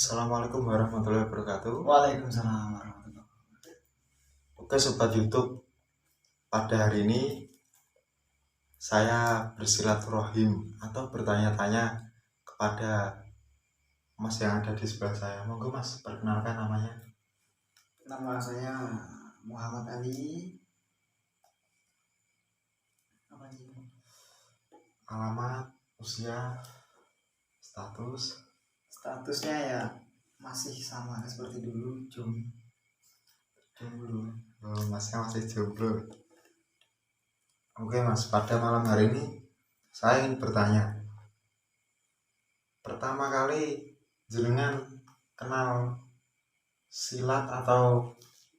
Assalamualaikum warahmatullahi wabarakatuh. Waalaikumsalam warahmatullahi wabarakatuh. Oke sobat YouTube, pada hari ini saya bersilaturahim atau bertanya-tanya kepada Mas yang ada di sebelah saya. Monggo Mas, perkenalkan namanya. Nama saya Muhammad Ali. Apa lagi? Alamat, usia, status. Statusnya ya masih sama seperti dulu, jomblo. Masnya masih jomblo. Oke Mas, pada malam hari ini saya ingin bertanya. Pertama kali jenengan kenal silat atau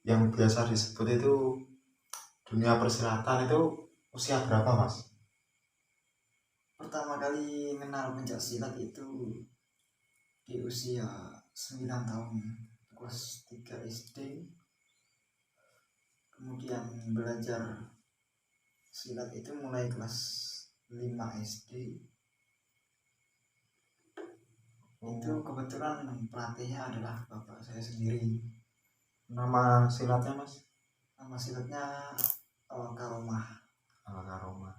yang biasa disebut itu dunia persilatan itu usia berapa Mas? Pertama kali kenal pencak silat itu di usia 9 tahun, kelas 3 SD. Kemudian belajar silat itu mulai kelas 5 SD. Itu kebetulan pelatihnya adalah bapak saya sendiri. Nama silatnya Mas? Nama silatnya Karomah. Al-Karomah.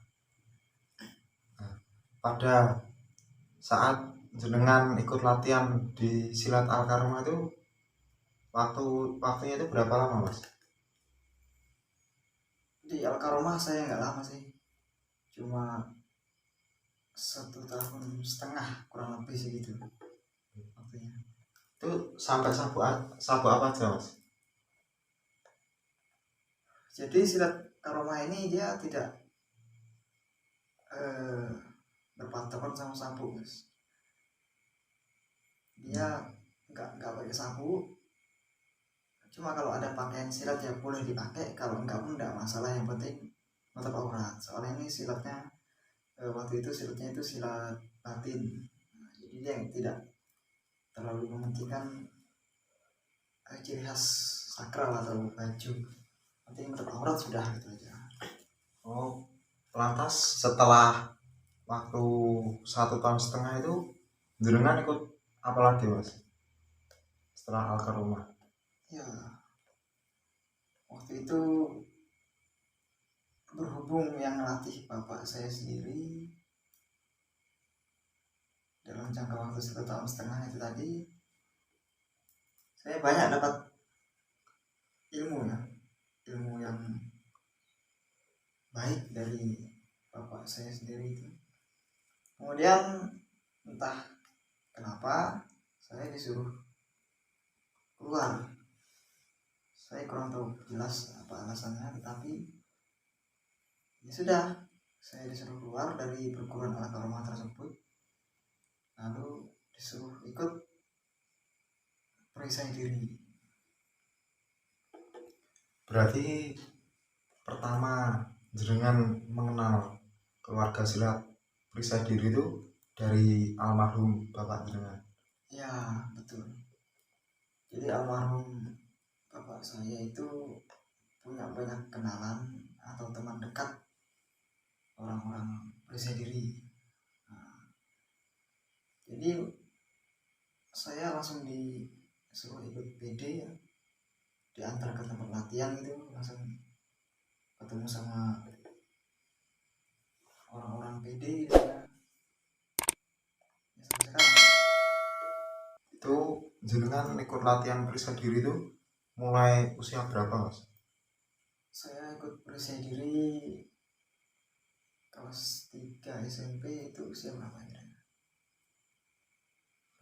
Nah, pada saat jenengan ikut latihan di silat Al-Karomah itu waktunya itu berapa lama Mas? Di Al-Karomah saya nggak lama sih, cuma 1,5 tahun kurang lebih segitu waktunya. Itu sampai sabu apa aja Mas? Jadi silat Karomah ini dia tidak berpatokan sama sabu, Mas. Dia nggak pakai sabu. Cuma kalau ada pakaian silat ya boleh dipakai, kalau enggak pun enggak masalah, yang penting tetap aurat. Soalnya ini silatnya waktu itu silatnya itu silat batin. Nah, jadi dia yang tidak terlalu mementingkan ciri khas sakral atau baju, penting tetap aurat sudah, gitu aja. Oh, lantas setelah waktu 1,5 tahun itu jenengan ikut apa lagi Mas? Setelah Al-Karomah. Ya, waktu itu berhubung yang melatih bapak saya sendiri, dalam jangka waktu 1,5 tahun itu tadi saya banyak dapat ilmu yang baik dari bapak saya sendiri itu. Kemudian entah kenapa saya disuruh keluar. Saya kurang tahu jelas apa alasannya, tetapi ya sudah, saya disuruh keluar dari perguruan Al-Karomah tersebut, lalu disuruh ikut perisai diri. Berarti pertama jenengan mengenal keluarga silat perisai diri itu dari almarhum bapak jenengan. Ya, betul. Jadi almarhum bapak saya itu punya banyak kenalan atau teman dekat orang-orang perisai diri. Nah, jadi saya langsung disuruh ikut PD ya, diantar ke tempat latihan gitu, langsung ketemu sama orang-orang PD gitu ya. Sampai sekarang Itu jenengan ikut latihan perisai diri itu mulai usia berapa Mas? saya ikut perisai diri kelas 3 SMP, itu usia berapa ya?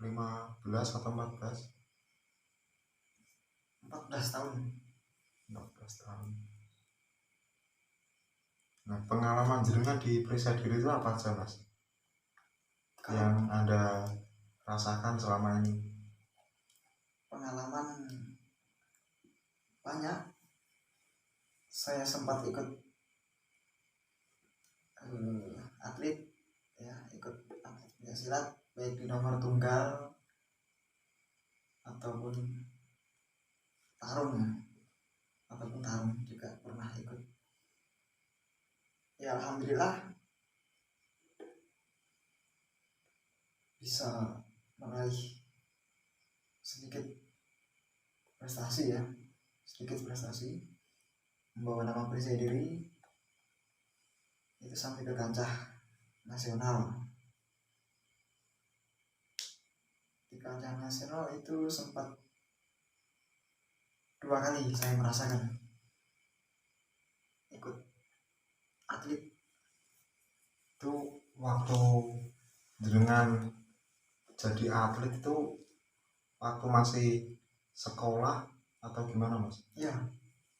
15 atau 14? 14 tahun. 14 tahun. Nah, pengalaman jenengan di perisai diri itu apa aja Mas? Yang Anda rasakan selama ini? Pengalaman banyak. Saya sempat ikut atlet ya, ikut atlet silat baik di nomor tunggal ataupun tarung ya, ataupun tarung juga pernah ikut. Ya alhamdulillah bisa meraih prestasi ya, sedikit prestasi, membawa nama Persija diri itu sampai ke kancah nasional. Di kancah nasional itu sempat 2 kali saya merasakan ikut atlet. Itu waktu dengan jadi atlet itu waktu masih sekolah atau gimana mas? Ya,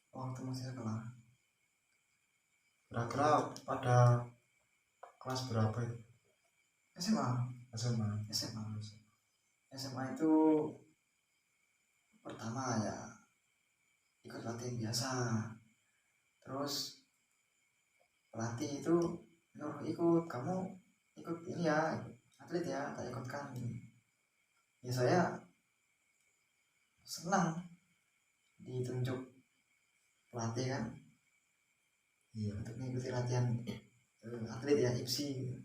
waktu masih sekolah. Kira-kira pada kelas berapa itu? SMA. SMA. SMA itu pertama ya ikut latihan biasa, terus pelatih itu nyuruh ikut, kamu ikut ini ya, atlet ya, tak ikutkan. Ya saya senang ditunjuk pelatih kan, Iya. untuk mengikuti latihan atlet ya, IPSI gitu.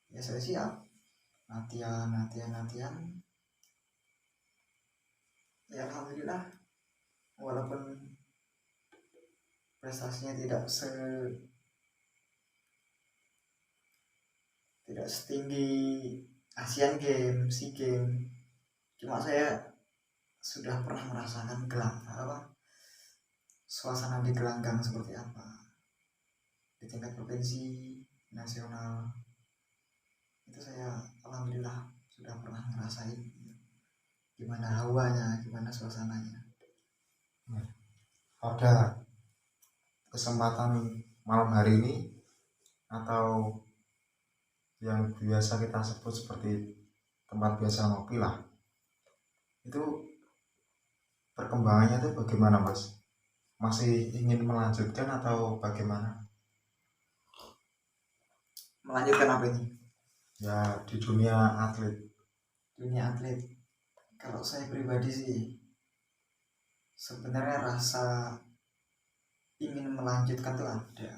Ya saya siap latihan. Ya alhamdulillah, walaupun prestasinya tidak setinggi Asian Games, SEA Games, cuma saya sudah pernah merasakan suasana di gelanggang seperti apa di tingkat provinsi, nasional. Itu saya alhamdulillah sudah pernah ngerasain gimana hawanya, gimana suasananya. Pada kesempatan malam hari ini atau yang biasa kita sebut seperti tempat biasa ngopi lah, itu perkembangannya itu bagaimana mas? Masih ingin melanjutkan atau bagaimana? Melanjutkan apa ini? Ya di dunia atlet. Kalau saya pribadi sih sebenarnya rasa ingin melanjutkan tuh ada,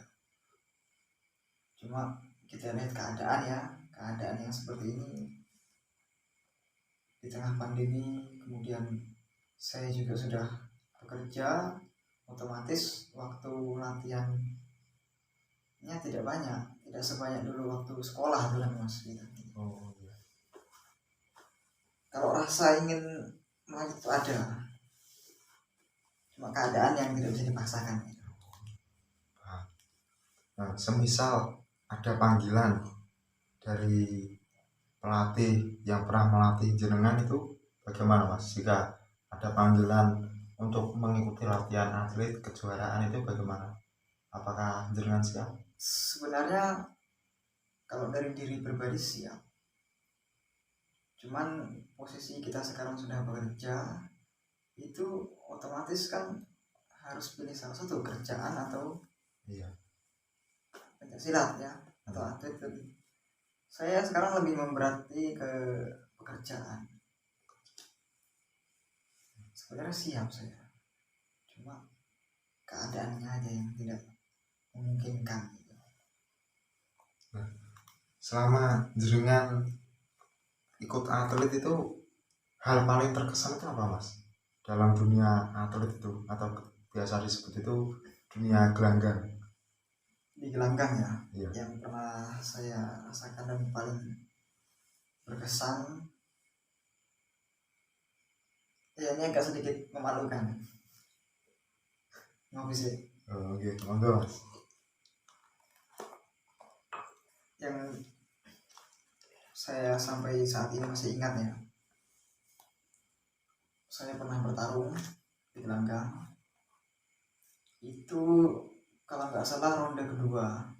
cuma kita lihat keadaan yang seperti ini di tengah pandemi, kemudian saya juga sudah bekerja, otomatis waktu latihannya tidak sebanyak dulu waktu sekolah dulu mas gitu. Oh iya. Kalau rasa ingin melanjut itu ada, cuma keadaan yang tidak bisa dipaksakan. Nah, semisal ada panggilan dari pelatih yang pernah melatih jenengan itu bagaimana mas? Jika ada panggilan untuk mengikuti latihan atlet kejuaraan itu bagaimana? Apakah jenengan siap? Sebenarnya kalau dari diri pribadi siap, cuman posisi kita sekarang sudah bekerja, itu otomatis kan harus pilih salah satu, kerjaan atau Iya. pencaksilat ya, atau atlet tadi. Saya sekarang lebih memberati ke pekerjaan. Sebenarnya siap saya, cuma keadaannya aja yang tidak memungkinkan gitu. Selama jenengan ikut atlet itu hal paling terkesan itu apa mas? Dalam dunia atlet itu atau biasa disebut itu dunia gelanggang. Di gelanggang ya, Iya. yang pernah saya rasakan dan paling berkesan ya, ini agak sedikit memalukan. Ngopi sih. Oh, oke, monggo mas. Yang saya sampai saat ini masih ingat ya, saya pernah bertarung di gelanggang itu, kalau nggak salah ronde kedua,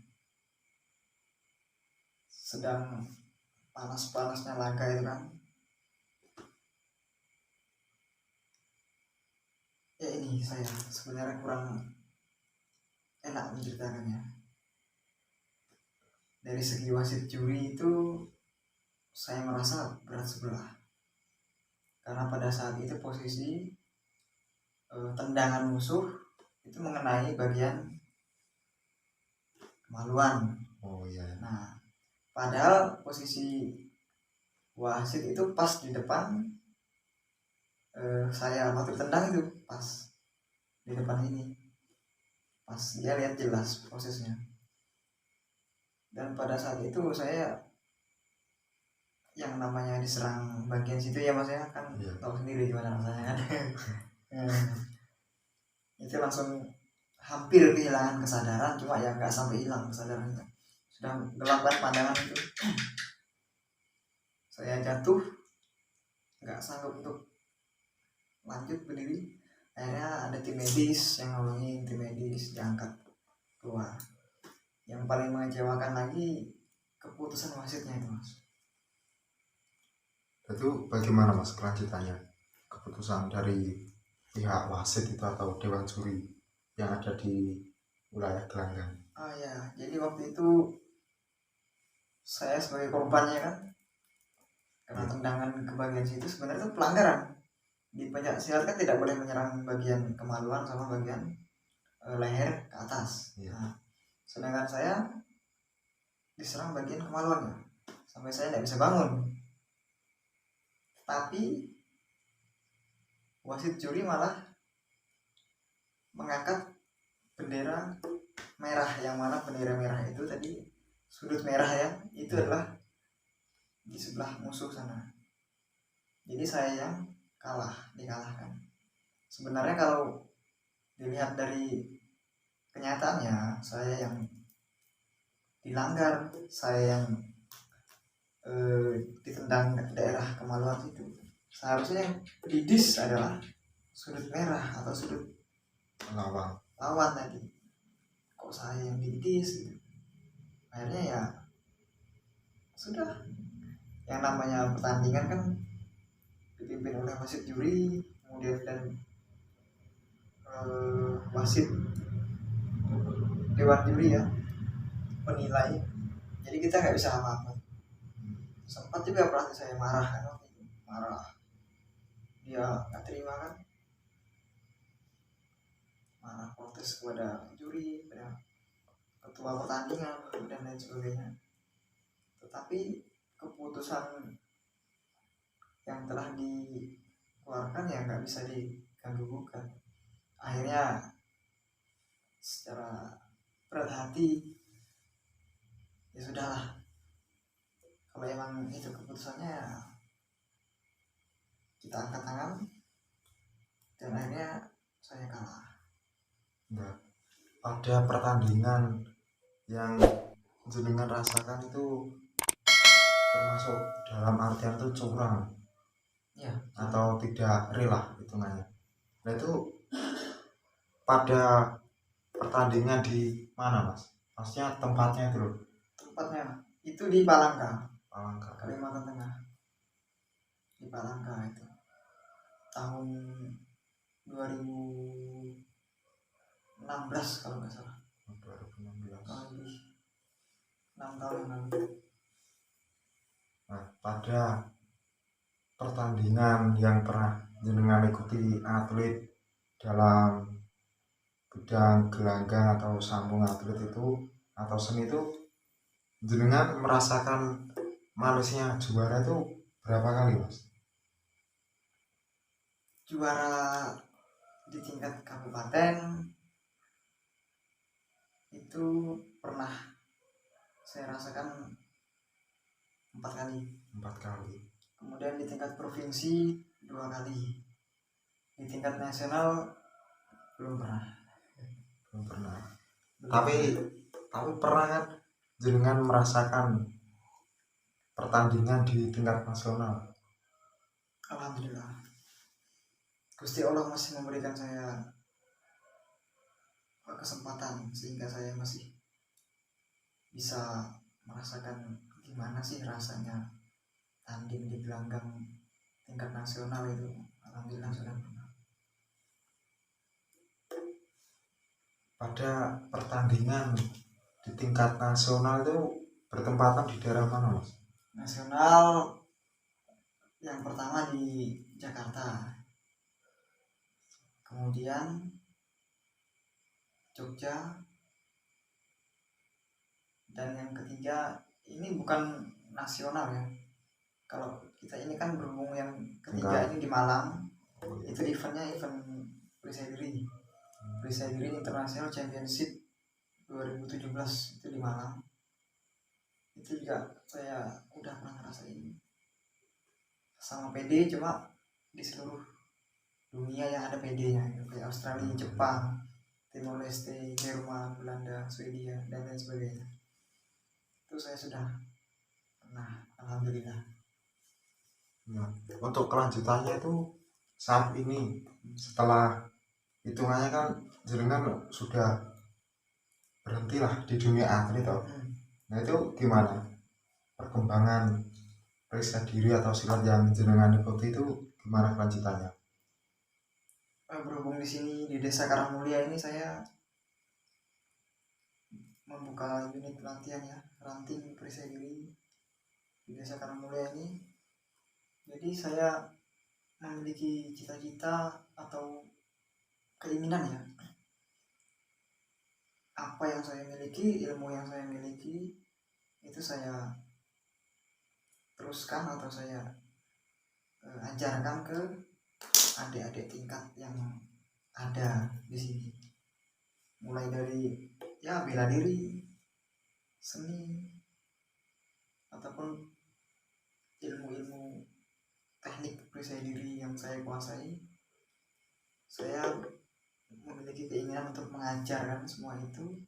sedang panas-panasnya laga itu kan. Ya ini saya sebenarnya kurang enak menceritakannya. Dari segi wasit juri itu saya merasa berat sebelah, karena pada saat itu posisi tendangan musuh itu mengenai bagian kemaluan. Oh iya. Nah, padahal posisi wasit itu pas di depan saya waktu ditendang itu pas di depan ini, pas dia lihat jelas prosesnya. Dan pada saat itu saya yang namanya diserang bagian situ ya mas ya, kan Iya. tahu sendiri gimana rasanya kan. Eh, itu langsung hampir kehilangan kesadaran, cuma ya nggak sampai hilang kesadarannya, sudah gelap kan pandangan itu. Saya jatuh, nggak sanggup untuk lanjut berdiri. Akhirnya ada tim medis yang nolongin, tim medis diangkat keluar. Yang paling mengecewakan lagi keputusan wasitnya itu mas. Itu bagaimana mas kelanjutannya, keputusan dari pihak wasit itu atau dewan juri yang ada di wilayah Gelanggang? Oh ya, jadi waktu itu saya sebagai korbannya kan, karena tendangan ke bagian situ sebenarnya itu pelanggaran. Di pencak silat kan tidak boleh menyerang bagian kemaluan sama bagian leher ke atas. Iya. Nah, sedangkan saya diserang bagian kemaluannya sampai saya tidak bisa bangun. Tapi wasit juri malah mengangkat bendera merah, yang mana bendera merah itu tadi sudut merah ya, itu adalah di sebelah musuh sana. Jadi saya yang dikalahkan. Sebenarnya kalau dilihat dari kenyataannya, saya yang dilanggar, saya yang ditendang daerah kemaluan itu. Seharusnya yang didis adalah sudut merah atau sudut lawan tadi. Kok saya yang didis gitu. Akhirnya ya sudah, yang namanya pertandingan kan dipimpin oleh wasit juri, kemudian dan wasit dewan juri ya, penilai. Jadi kita nggak bisa apa-apa. Sempat juga pelatih saya marah kan, marah, dia nggak terima kan, marah, protes kepada juri, kepada ketua pertandingan dan lain sebagainya. Tetapi keputusan yang telah dikeluarkan ya nggak bisa diganggu gugat. Akhirnya secara berat hati ya sudahlah, kalau emang itu keputusannya ya kita angkat tangan, dan akhirnya saya kalah. Nah, pada pertandingan yang jenengan rasakan itu termasuk dalam artian itu curang Ya, atau tidak rela hitungannya. Nah itu pada pertandingan di mana mas? Maksudnya tempatnya itu loh. tempatnya itu di Palangka, Palangka. Kalimantan Tengah. Di Palangka itu tahun 2016 kalau nggak salah. 2016. Lebih 6 tahun yang lalu. Nah, pada pertandingan yang pernah jenengan ikuti atlet dalam bidang gelanggang atau sambung atlet itu atau seni itu, jenengan merasakan malesnya juara itu berapa kali mas? Juara di tingkat kabupaten itu pernah saya rasakan 4 kali. 4 kali. Kemudian di tingkat provinsi 2 kali. Di tingkat nasional belum pernah. Tapi pernah kan jenengan merasakan pertandingan di tingkat nasional? Alhamdulillah, Gusti Allah masih memberikan saya kesempatan sehingga saya masih bisa merasakan gimana sih rasanya tanding di gelanggang tingkat nasional itu. Alhamdulillah sudah pernah. Pada pertandingan di tingkat nasional itu bertempatan di daerah mana mas? Nasional yang pertama di Jakarta, kemudian Jogja, dan yang ketiga ini bukan nasional ya. Kalau kita ini kan berhubung yang ketiga ini di Malang. Itu eventnya event Presaidri International Championship 2017 itu di Malang. Itu juga saya udah pernah ngerasain sama PD, cuma di seluruh dunia yang ada PD-nya gitu. Kayak Australia, Jepang, Timor Leste, Jerman, Belanda, Swedia, dan lain sebagainya. Itu saya sudah pernah, alhamdulillah. Nah, untuk kelanjutannya itu saat ini setelah hitungannya kan jenengan sudah berhentilah di dunia atlet toh. Nah itu gimana perkembangan periksa diri atau silat yang jenengan ikuti itu gimana kelanjutannya? Berhubung di sini di Desa Karangmulia ini saya membuka unit pelatihan ya, ranting perisai diri di Desa Karangmulia ini. Jadi saya memiliki cita-cita atau keinginan ya, apa yang saya miliki, ilmu yang saya miliki itu saya teruskan atau saya ajarkan ke adik-adik tingkat yang ada di sini, mulai dari ya bela diri, seni, ataupun ilmu-ilmu teknik perisai diri yang saya kuasai. Saya memiliki keinginan untuk mengajarkan semua itu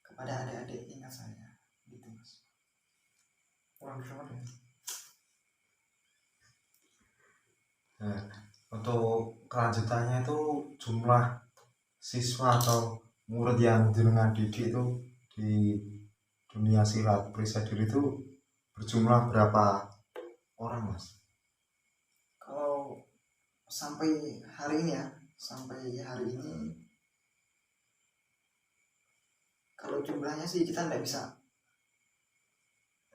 kepada adik-adik tingkat saya gitu mas. Kurang bersama ya. Nah, untuk kelanjutannya itu jumlah siswa atau murid yang jenengan didik itu di dunia silat perisai diri itu berjumlah berapa orang mas? Kalau sampai hari ini kalau jumlahnya sih kita nggak bisa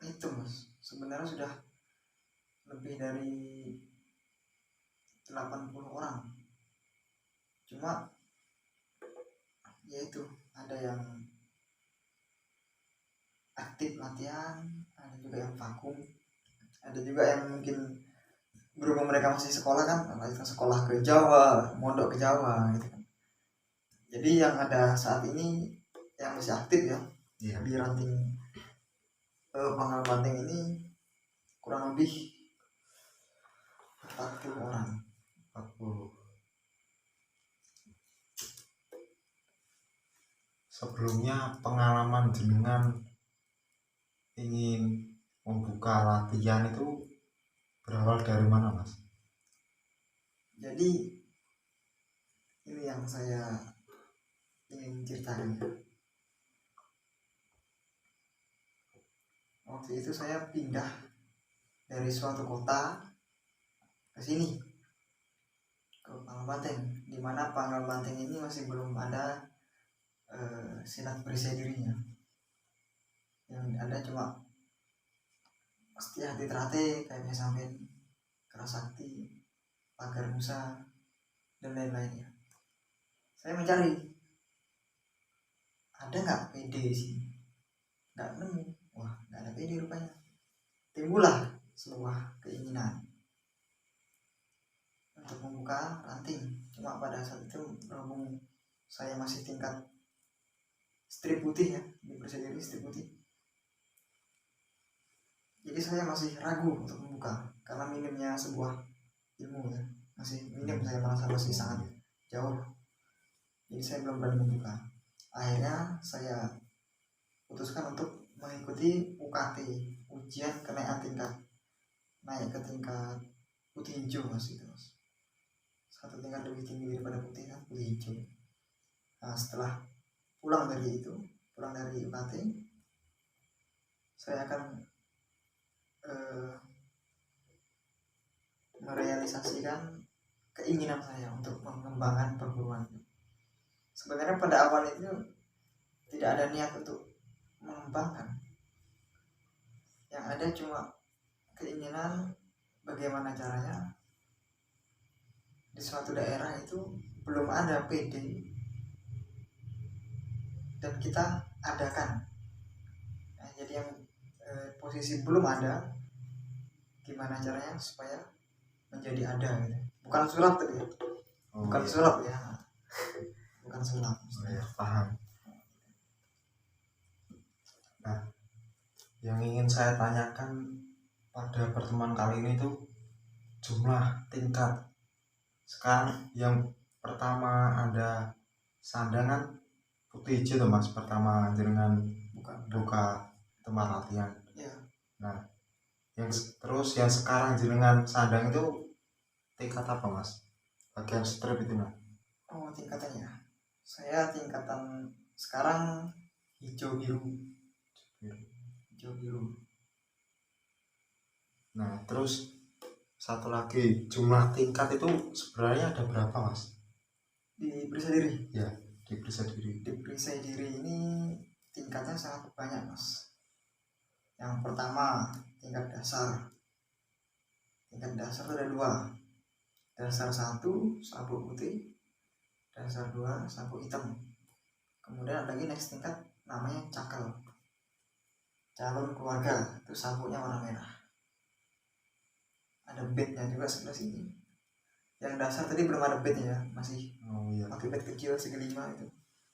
hitung mas. Sebenarnya sudah lebih dari 80 orang, cuma yaitu ada yang aktif latihan, ada juga yang vakum, ada juga yang mungkin berhubung mereka masih sekolah kan, lanjutkan sekolah ke Jawa, mondok ke Jawa gitu kan. Jadi yang ada saat ini yang masih aktif ya, di ranting Pangkal Banteng ini kurang lebih 40 orang. 40. Sebelumnya pengalaman jenengan ingin membuka latihan itu berawal dari mana mas? Jadi ini yang saya ingin ceritakan. Waktu itu saya pindah dari suatu kota ke sini, ke Pangkal Banteng, dimana Pangkal Banteng ini masih belum ada silat perisai dirinya. Yang ada cuma Setia Hati Terate, kayak sampai Kerasakti, Pagar Nusa, dan lain-lainnya. Saya mencari, ada nggak PD di sini? Nggak nemu. Wah, nggak ada PD rupanya. Timbullah sebuah keinginan untuk membuka ranting. Cuma pada saat itu berhubung saya masih tingkat strip putih ya, di perisai diri strip putih, jadi saya masih ragu untuk membuka karena minimnya sebuah ilmu ya, masih minim, saya merasa masih sangat jauh, jadi saya belum berani membuka. Akhirnya saya putuskan untuk mengikuti UKT, ujian kenaikan tingkat, naik ke tingkat putih hijau mas, itu mas, satu tingkat lebih tinggi daripada putih kan, putih hijau. Nah setelah pulang dari UKT, saya akan merealisasikan keinginan saya untuk mengembangkan perguruan. Sebenarnya pada awal itu tidak ada niat untuk mengembangkan, yang ada cuma keinginan bagaimana caranya di suatu daerah itu belum ada PD dan kita adakan. Nah, jadi yang posisi belum ada, gimana caranya supaya menjadi ada gitu. bukan sulap tapi ya. Oh, Bukan iya. sulap ya, bukan sulap. Oh, iya, paham. Nah, yang ingin saya tanyakan pada pertemuan kali ini tuh jumlah tingkat. Sekarang yang pertama ada sandangan putih hijau tuh mas, pertama jenengan buka tempat latihan. Ya. Nah, terus yang sekarang jenengan sandang itu tingkat apa mas? Bagian strip itu nah. Oh, tingkatannya. Saya tingkatan sekarang hijau biru. Hijau biru. Nah, terus satu lagi, jumlah tingkat itu sebenarnya ada berapa mas? Di Perisai Diri? Ya, di Perisai Diri. Di Perisai Diri ini tingkatnya sangat banyak mas. Yang pertama tingkat dasar. Tingkat dasar itu ada 2. Dasar 1 sabuk putih, dasar 2 sabuk hitam. Kemudian ada lagi next tingkat namanya cakal, calon keluarga, itu sabuknya warna merah. Ada bednya juga sebelah sini. Yang dasar tadi belum ada bednya, masih pakai bed kecil segilima itu.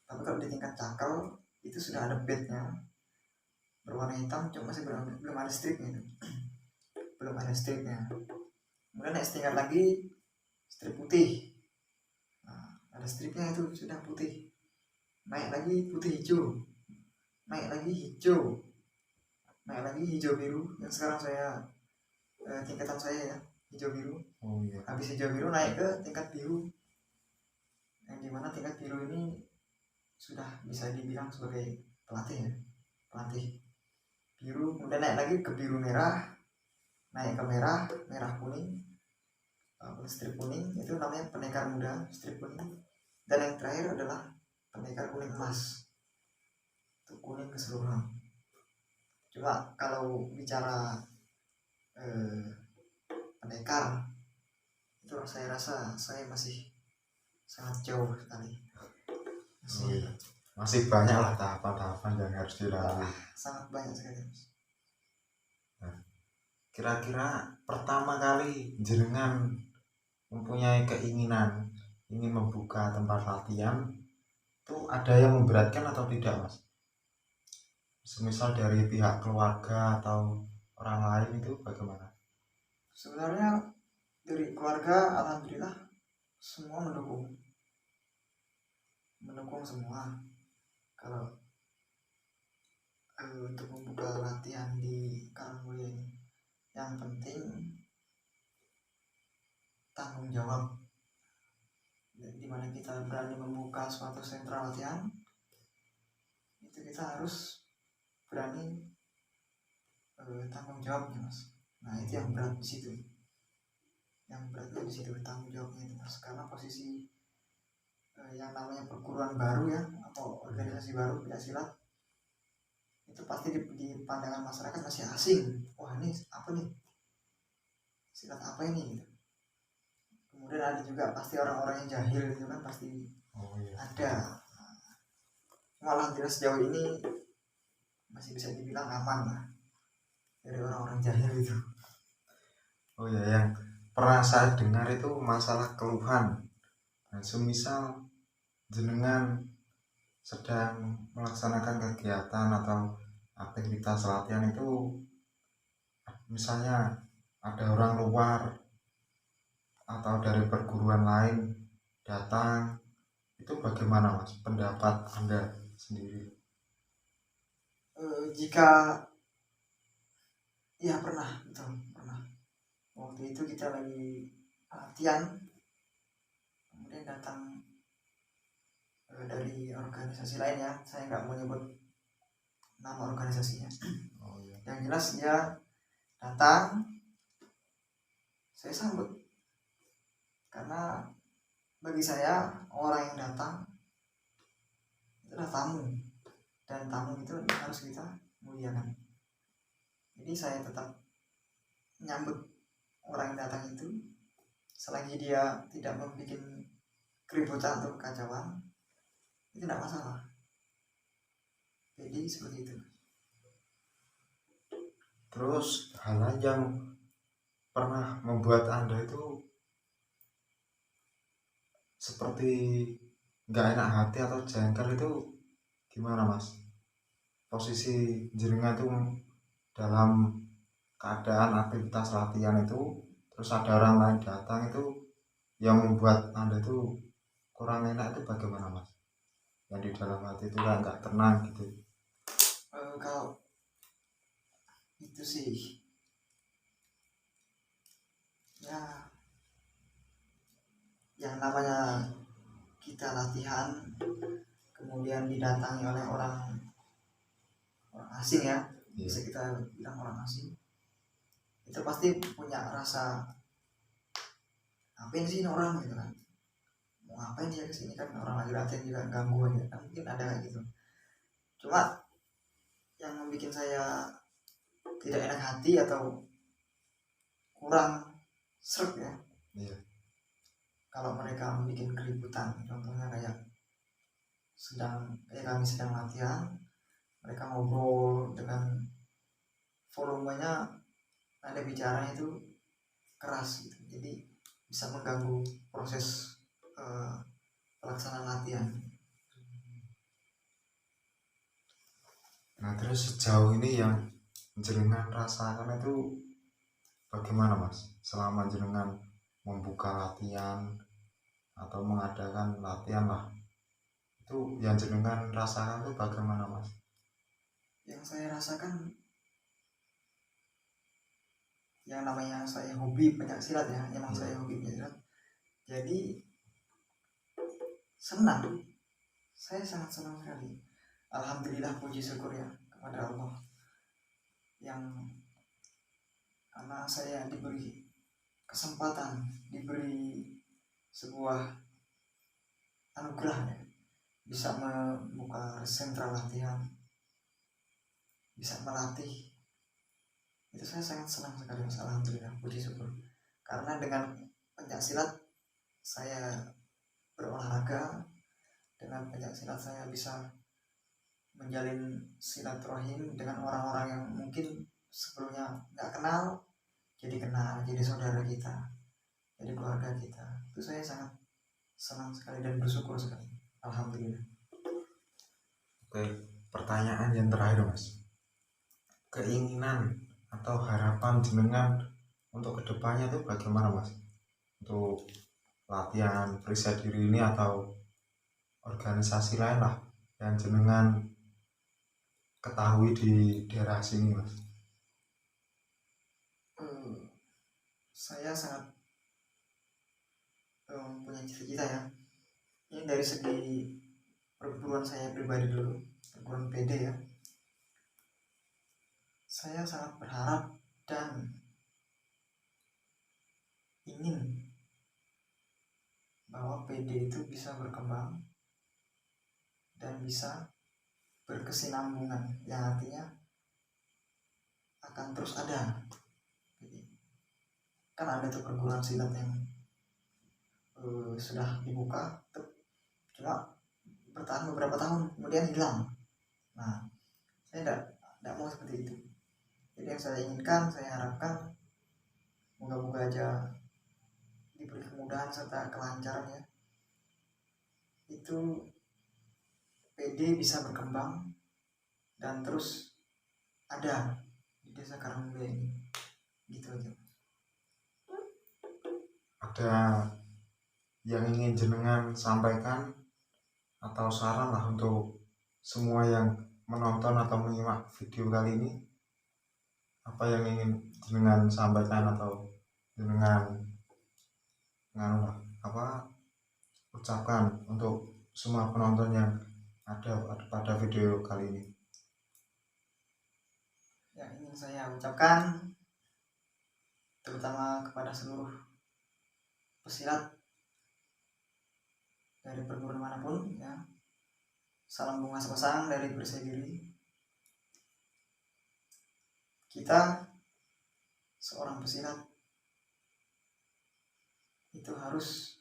Tapi kalau di tingkat cakal itu sudah ada bednya, berwarna hitam, cuma masih belum ada stripnya itu. Belum ada stripnya. Kemudian next tingkat lagi strip putih. Nah, ada stripnya itu sudah putih. Naik lagi putih hijau, naik lagi hijau, naik lagi hijau biru. Yang sekarang saya tingkatan saya ya hijau biru. Oh, iya. Habis hijau biru naik ke tingkat biru, yang dimana tingkat biru ini sudah bisa dibilang sebagai pelatih ya, pelatih biru. Kemudian naik lagi ke biru merah, naik ke merah, merah kuning, strip kuning, itu namanya pendekar muda strip kuning. Dan yang terakhir adalah pendekar kuning emas, itu kuning keseluruhan. Cuma kalau bicara pendekar itu saya rasa saya masih sangat jauh sekali. Masih banyak lah tahapan-tahapan yang harus dilalui. Sangat banyak sekali. Nah, kira-kira pertama kali jenengan mempunyai keinginan ingin membuka tempat latihan itu ada yang memberatkan atau tidak mas? Semisal dari pihak keluarga atau orang lain itu bagaimana? Sebenarnya dari keluarga alhamdulillah semua mendukung semua. Kalau untuk membuka latihan di Karangmulia ini, yang penting tanggung jawab. Dimana kita berani membuka suatu sentra latihan, itu kita harus berani tanggung jawabnya mas. Nah itu yang berat di situ. Yang beratnya di situ tanggung jawabnya itu mas. Karena posisi yang namanya perguruan baru ya, atau organisasi baru pencaksilat, itu pasti di pandangan masyarakat masih asing. Wah ini apa nih, silat apa ini gitu. Kemudian ada juga pasti orang-orang yang jahil itu kan pasti ada. Cuma alhamdulillah sejauh ini masih bisa dibilang aman lah dari orang-orang jahil itu. Oh ya, yang pernah saya dengar itu masalah keluhan. Nah, semisal jenengan sedang melaksanakan kegiatan atau aktivitas latihan itu, misalnya ada orang luar atau dari perguruan lain datang, itu bagaimana mas pendapat anda sendiri? Jika ya pernah, betul pernah. Waktu itu kita lagi latihan, kemudian datang dari organisasi lain ya, saya nggak mau nyebut nama organisasinya. Oh, iya. Yang jelas dia datang, saya sambut. Karena bagi saya orang yang datang itu adalah tamu, dan tamu itu harus kita muliakan. Jadi saya tetap menyambut orang yang datang itu, selagi dia tidak membuat keributan atau kekacauan, itu tidak masalah. Jadi seperti itu. Terus hal yang pernah membuat anda itu seperti nggak enak hati atau jengkel itu gimana Mas? Posisi jenengan tuh dalam keadaan aktivitas latihan itu, terus ada orang lain datang itu yang membuat Anda itu kurang enak itu bagaimana Mas? Yang di dalam hati itu kan nggak tenang gitu. Kalau itu sih ya, yang namanya kita latihan kemudian didatangi oleh orang asing ya, bisa kita bilang orang asing, itu pasti punya rasa ngapain sih ini orang gitu kan, mau ngapain dia kesini kan, orang lagi latihan juga ganggu aja kan, mungkin ada kayak gitu. Cuma yang membuat saya tidak enak hati atau kurang sreg ya, kalau mereka bikin keributan, contohnya kayak kami sedang latihan, mereka ngobrol dengan volumenya, ada bicaranya itu keras gitu, jadi bisa mengganggu proses pelaksanaan latihan. Nah terus sejauh ini yang jenengan rasakan itu bagaimana Mas? Selama jenengan membuka latihan atau mengadakan latihan lah, itu yang jenengan rasakan itu bagaimana Mas? Yang saya rasakan, yang namanya saya hobi pencaksilat ya, emang saya hobi pencaksilat, jadi senang, saya sangat senang sekali. Alhamdulillah, puji syukur ya kepada Allah yang karena saya diberi kesempatan, diberi sebuah anugerah ya, bisa membuka sentral latihan, bisa melatih, itu saya sangat senang sekali Mas. Alhamdulillah, puji syukur, karena dengan pencaksilat saya berolahraga, dengan pencaksilat saya bisa menjalin silaturahim dengan orang-orang yang mungkin sebelumnya nggak kenal, jadi kenal, jadi saudara kita, jadi keluarga kita. Itu saya sangat senang sekali dan bersyukur sekali. Alhamdulillah. Oke, pertanyaan yang terakhir Mas, keinginan atau harapan jenengan untuk kedepannya itu bagaimana Mas? Untuk latihan periksa diri ini atau organisasi lain lah yang jenengan ketahui di daerah sini Mas. Saya sangat punya cita-cita ya. Ini dari segi perguruan saya pribadi dulu, perguruan PD ya. Saya sangat berharap dan ingin bahwa PD itu bisa berkembang dan bisa berkesinambungan, yang artinya akan terus ada. Kan ada tuh perguruan silat yang sudah dibuka, cuma bertahan beberapa tahun kemudian hilang. Nah, saya tidak mau seperti itu. Jadi yang saya inginkan, saya harapkan, moga-moga aja diberi kemudahan serta kelancaran ya, itu PD bisa berkembang dan terus ada di desa Karangmulia ini. Gitu aja. Ada yang ingin jenengan sampaikan atau saran lah untuk semua yang menonton atau menyimak video kali ini? Apa yang ingin jenengan sampaikan atau jenengan ucapkan untuk semua penonton yang ada pada video kali ini? Yang ingin saya ucapkan terutama kepada seluruh pesilat dari perguruan manapun ya, salam bunga sepasang dari Persai Diri. Kita seorang pesilat itu harus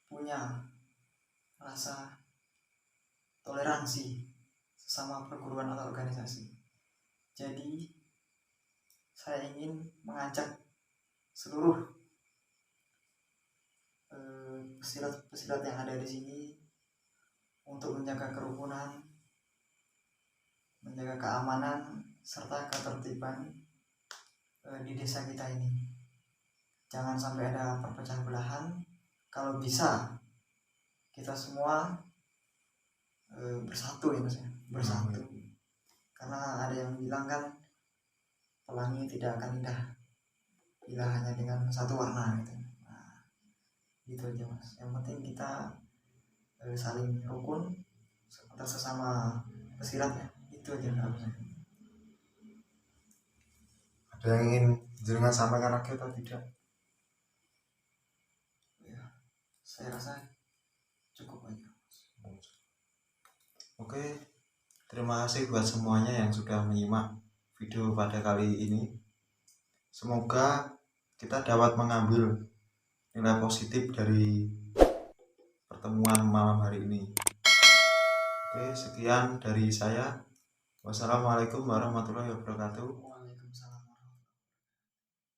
punya rasa toleransi sesama perguruan atau organisasi. Jadi saya ingin mengajak seluruh pesilat-pesilat yang ada di sini untuk menjaga kerukunan, menjaga keamanan serta ketertiban di desa kita ini. Jangan sampai ada perpecahan belahan. Kalau bisa kita semua bersatu ya Mas ya, bersatu. Karena ada yang bilang kan pelangi tidak akan indah bila hanya dengan satu warna gitu. Nah, gitu aja Mas. Yang penting kita saling rukun antar sesama pesilat ya. Itu aja harusnya. Ada yang ingin jenengan sampaikan lagi atau tidak? Ya, saya rasa cukup aja. Oke, terima kasih buat semuanya yang sudah menyimak video pada kali ini. Semoga kita dapat mengambil nilai positif dari pertemuan malam hari ini. Oke, sekian dari saya. Wassalamualaikum warahmatullahi wabarakatuh.